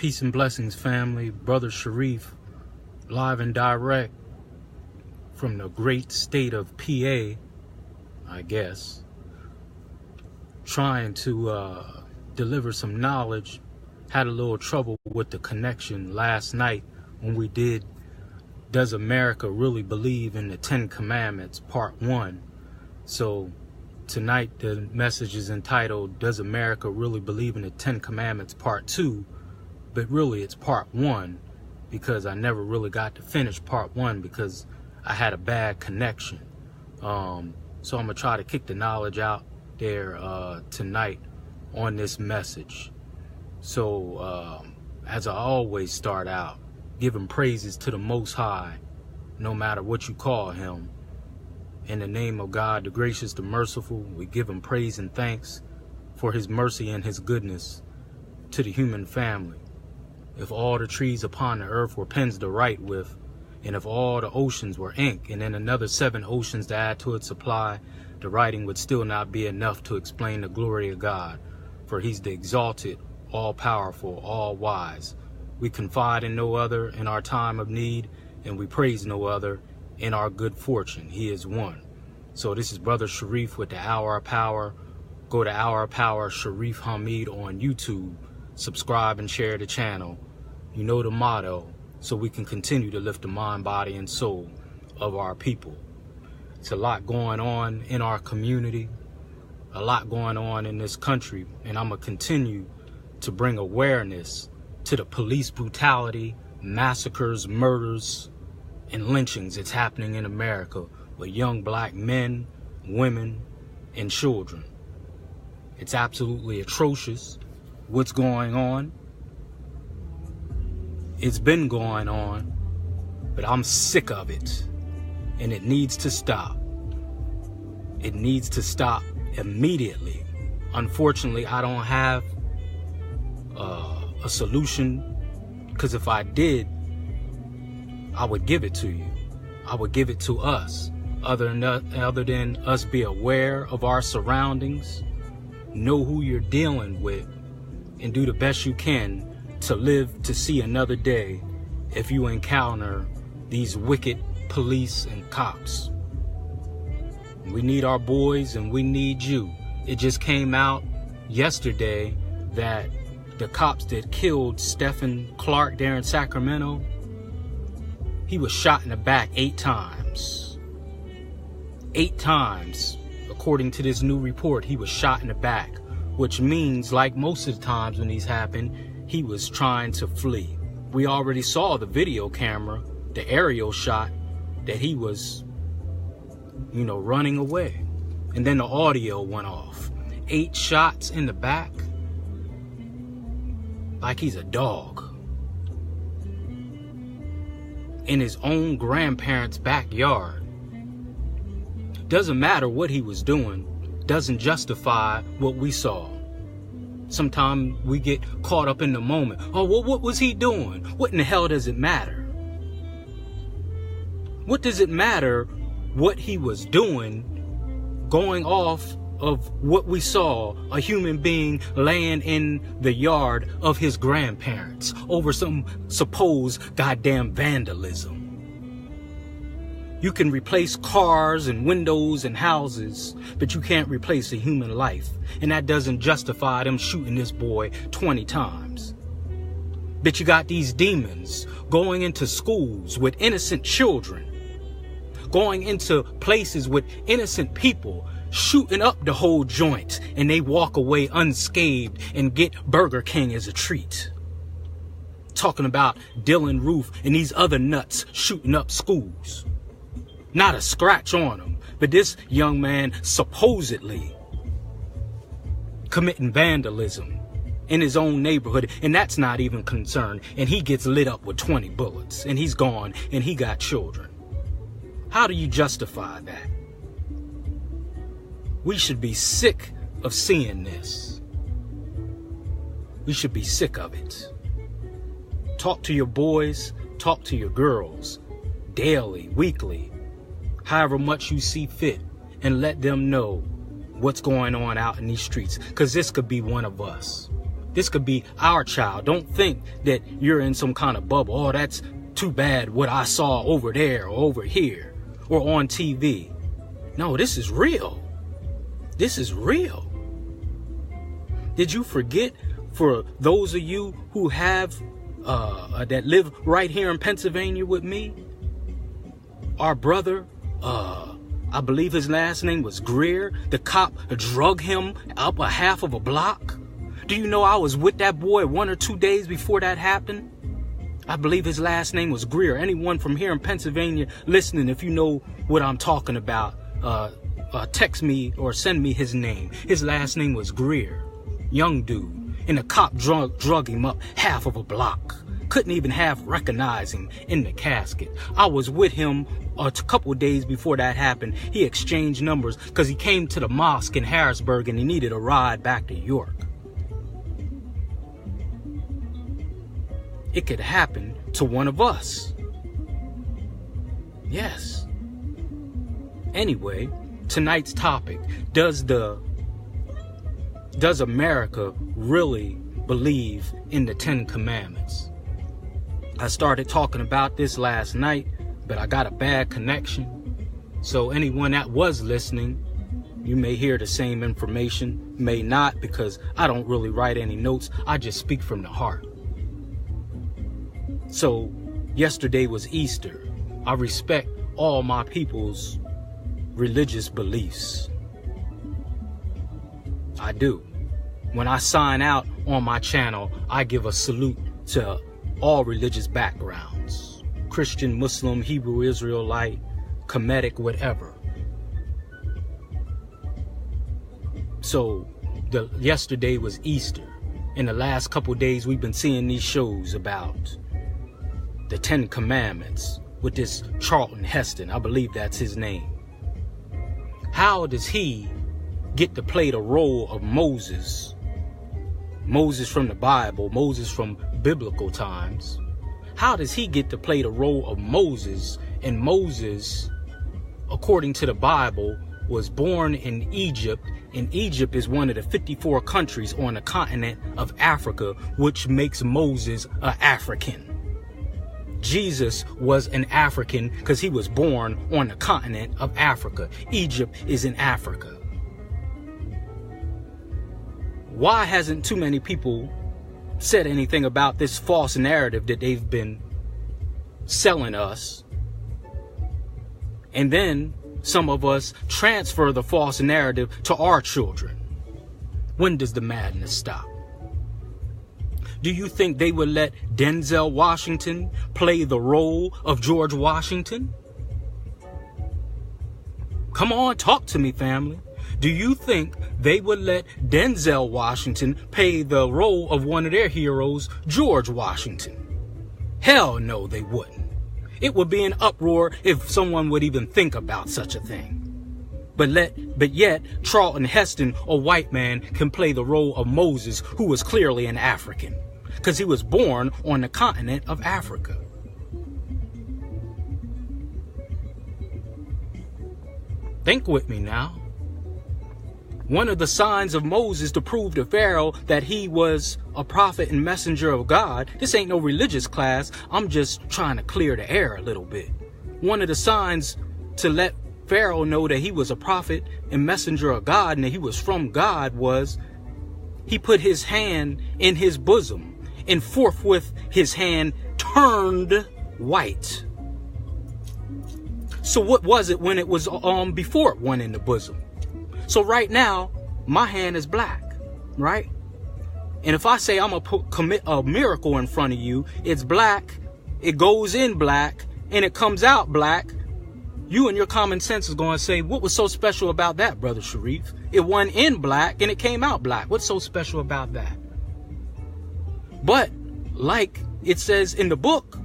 Peace and blessings, family. Brother Shareef, live and direct from the great state of PA, I guess, trying to deliver some knowledge. Had a little trouble with the connection last night when we did Does America Really Believe in the 10 Commandments, Part 1. So tonight the message is entitled, Does America Really Believe in the 10 Commandments, Part 2? But really it's Part 1 because I never really got to finish Part 1 because I had a bad connection. So I'm going to try to kick the knowledge out there tonight on this message. So as I always start out, giving praises to the Most High, no matter what you call him. In the name of God, the gracious, the merciful, we give him praise and thanks for his mercy and his goodness to the human family. If all the trees upon the earth were pens to write with, and if all the oceans were ink, and then another 7 oceans to add to its supply, the writing would still not be enough to explain the glory of God, for he's the exalted, all-powerful, all-wise. We confide in no other in our time of need, and we praise no other in our good fortune. He is one. So this is Brother Shareef with the Hour of Power. Go to Hour of Power Shareef Hamid on YouTube. Subscribe and share the channel. You know the motto, so we can continue to lift the mind, body, and soul of our people. It's a lot going on in our community, a lot going on in this country, and I'm going to continue to bring awareness to the police brutality, massacres, murders, and lynchings that's happening in America with young black men, women, and children. It's absolutely atrocious what's going on. It's been going on, but I'm sick of it, and it needs to stop. It needs to stop immediately. Unfortunately, I don't have a solution, because if I did, I would give it to you. I would give it to us. Other than us be aware of our surroundings, know who you're dealing with, and do the best you can to live to see another day if you encounter these wicked police and cops. We need our boys and we need you. It just came out yesterday that the cops that killed Stephen Clark there in Sacramento, he was shot in the back 8 times. 8 times, according to this new report, he was shot in the back, which means, like most of the times when these happen, he was trying to flee. We already saw the video camera, the aerial shot, that he was, running away. And then the audio went off. 8 shots in the back, like he's a dog. In his own grandparents' backyard. Doesn't matter what he was doing, doesn't justify what we saw. Sometimes we get caught up in the moment. Oh, well, what was he doing? What in the hell does it matter? What does it matter what he was doing, going off of what we saw, a human being laying in the yard of his grandparents over some supposed goddamn vandalism? You can replace cars and windows and houses, but you can't replace a human life. And that doesn't justify them shooting this boy 20 times. But you got these demons going into schools with innocent children, going into places with innocent people, shooting up the whole joint, and they walk away unscathed and get Burger King as a treat. Talking about Dylan Roof and these other nuts shooting up schools. Not a scratch on them, but this young man supposedly committing vandalism in his own neighborhood, and that's not even concerned, and he gets lit up with 20 bullets, and he's gone, and he got children. How do you justify that? We should be sick of seeing this. We should be sick of it. Talk to your boys, talk to your girls, daily, weekly, however much you see fit, and let them know what's going on out in these streets, because this could be one of us. This could be our child. Don't think that you're in some kind of bubble. Oh, that's too bad what I saw over there or over here or on TV. No, this is real. This is real. Did you forget, for those of you who have that live right here in Pennsylvania with me, our brother, I believe his last name was Greer, the cop drug him up a half of a block. Do you know I was with that boy 1 or 2 days before that happened? I believe his last name was Greer. Anyone from here in Pennsylvania listening, if you know what I'm talking about, text me or send me his name. His last name was Greer. Young dude. And the cop drug him up half of a block. Couldn't even half recognize him in the casket. I was with him a couple days before that happened. He exchanged numbers because he came to the mosque in Harrisburg and he needed a ride back to York. It could happen to one of us. Yes. Anyway, tonight's topic, does America really believe in the 10 Commandments? I started talking about this last night, but I got a bad connection. So anyone that was listening, you may hear the same information, may not, because I don't really write any notes. I just speak from the heart. So yesterday was Easter. I respect all my people's religious beliefs. I do. When I sign out on my channel, I give a salute to all religious backgrounds. Christian, Muslim, Hebrew, Israelite, Kemetic, whatever. So yesterday was Easter. In the last couple days, we've been seeing these shows about the 10 Commandments with this Charlton Heston. I believe that's his name. How does he get to play the role of Moses? Moses from the Bible, Moses from biblical times. How does he get to play the role of Moses? And Moses, according to the Bible, was born in Egypt, and Egypt is one of the 54 countries on the continent of Africa, which makes Moses an African. Jesus was an African because he was born on the continent of Africa. Egypt is in Africa. Why hasn't too many people said anything about this false narrative that they've been selling us? And then some of us transfer the false narrative to our children. When does the madness stop? Do you think they would let Denzel Washington play the role of George Washington? Come on, talk to me, family. Do you think they would let Denzel Washington play the role of one of their heroes, George Washington? Hell no, they wouldn't. It would be an uproar if someone would even think about such a thing. But yet, Charlton Heston, a white man, can play the role of Moses, who was clearly an African, because he was born on the continent of Africa. Think with me now. One of the signs of Moses to prove to Pharaoh that he was a prophet and messenger of God. This ain't no religious class. I'm just trying to clear the air a little bit. One of the signs to let Pharaoh know that he was a prophet and messenger of God and that he was from God was he put his hand in his bosom, and forthwith his hand turned white. So what was it when it was before it went in the bosom? So right now, my hand is black, right? And if I say I'm going to commit a miracle in front of you, it's black, it goes in black, and it comes out black, you and your common sense is going to say, what was so special about that, Brother Shareef? It went in black and it came out black. What's so special about that? But like it says in the book,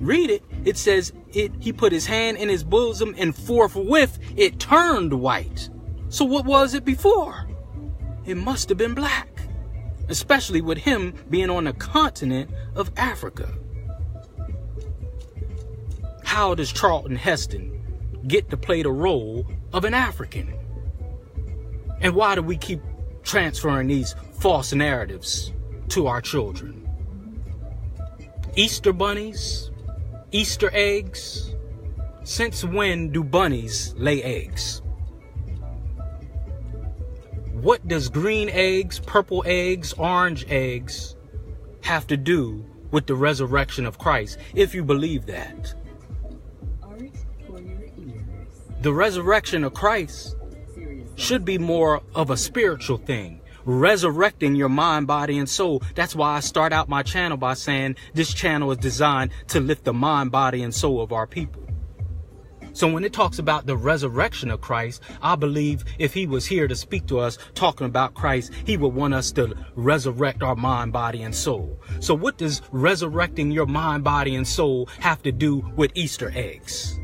read it, it says he put his hand in his bosom and forthwith it turned white. So what was it before? It must have been black, especially with him being on the continent of Africa. How does Charlton Heston get to play the role of an African? And why do we keep transferring these false narratives to our children. Easter bunnies, Easter eggs. Since when do bunnies lay eggs? What does green eggs, purple eggs, orange eggs have to do with the resurrection of Christ, if you believe that? The resurrection of Christ should be more of a spiritual thing, resurrecting your mind, body, and soul. That's why I start out my channel by saying this channel is designed to lift the mind, body, and soul of our people. So when it talks about the resurrection of Christ, I believe if he was here to speak to us talking about Christ, he would want us to resurrect our mind, body, and soul. So what does resurrecting your mind, body, and soul have to do with Easter eggs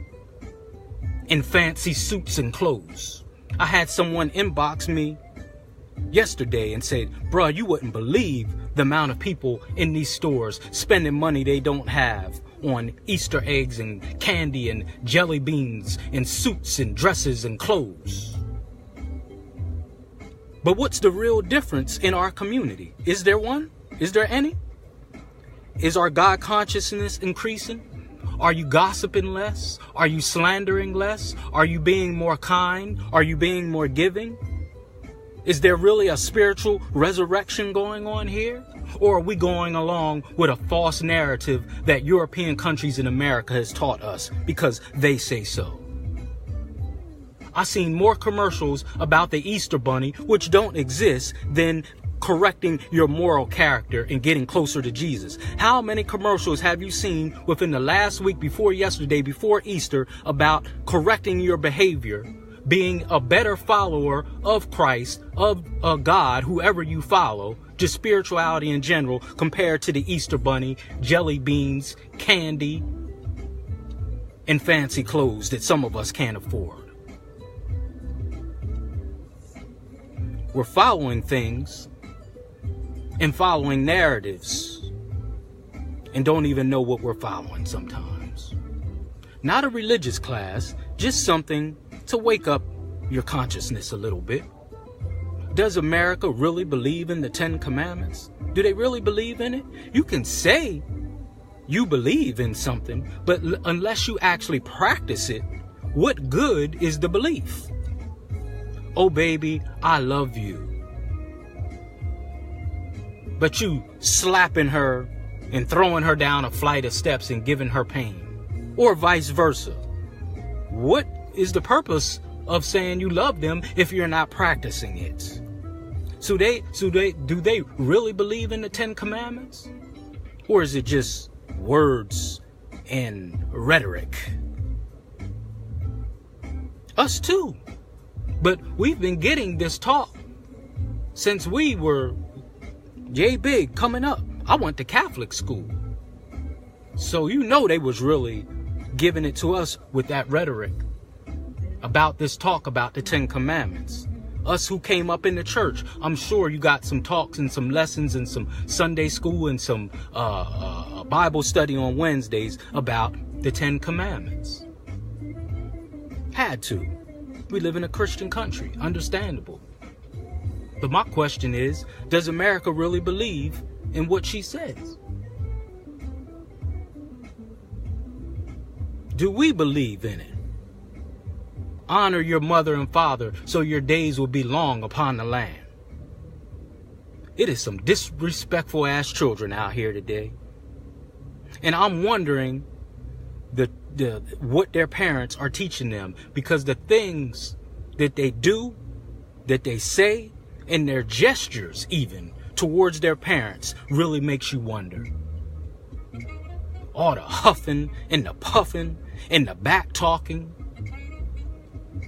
and fancy suits and clothes? I had someone inbox me yesterday and said, bruh, you wouldn't believe the amount of people in these stores spending money they don't have on Easter eggs and candy and jelly beans and suits and dresses and clothes. But what's the real difference in our community? Is there one? Is there any? Is our God consciousness increasing? Are you gossiping less? Are you slandering less? Are you being more kind? Are you being more giving? Is there really a spiritual resurrection going on here? Or are we going along with a false narrative that European countries in America has taught us because they say so? I've seen more commercials about the Easter Bunny, which don't exist, than correcting your moral character and getting closer to Jesus. How many commercials have you seen within the last week, before yesterday, before Easter, about correcting your behavior, being a better follower of Christ, of God, whoever you follow, just spirituality in general, compared to the Easter Bunny, jelly beans, candy, and fancy clothes that some of us can't afford? We're following things and following narratives and don't even know what we're following sometimes. Not a religious class, just something to wake up your consciousness a little bit. Does America really believe in the 10 Commandments? Do they really believe in it? You can say you believe in something, but unless you actually practice it, what good is the belief? Oh baby, I love you. But you slapping her and throwing her down a flight of steps and giving her pain, or vice versa. What is the purpose of saying you love them if you're not practicing it? Do they really believe in the 10 Commandments? Or is it just words and rhetoric? Us too. But we've been getting this talk since we were yay big coming up. I went to Catholic school. So you know they was really giving it to us with that rhetoric about this talk about the 10 Commandments. Us who came up in the church, I'm sure you got some talks and some lessons and some Sunday school and some Bible study on Wednesdays about the 10 Commandments. Had to. We live in a Christian country, understandable. But my question is, does America really believe in what she says? Do we believe in it? Honor your mother and father so your days will be long upon the land. It is some disrespectful ass children out here today. And I'm wondering what their parents are teaching them, because the things that they do, that they say, and their gestures even towards their parents really makes you wonder. All the huffing and the puffing and the back talking.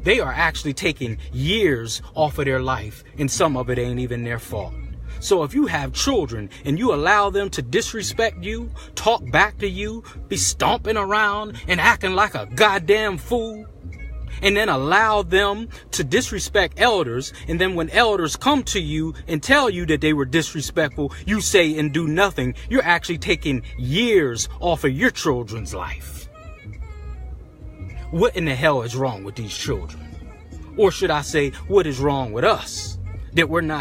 They are actually taking years off of their life, and some of it ain't even their fault. So if you have children and you allow them to disrespect you, talk back to you, be stomping around and acting like a goddamn fool, and then allow them to disrespect elders, and then when elders come to you and tell you that they were disrespectful, you say and do nothing, you're actually taking years off of your children's life. What in the hell is wrong with these children? Or should I say, what is wrong with us that we're not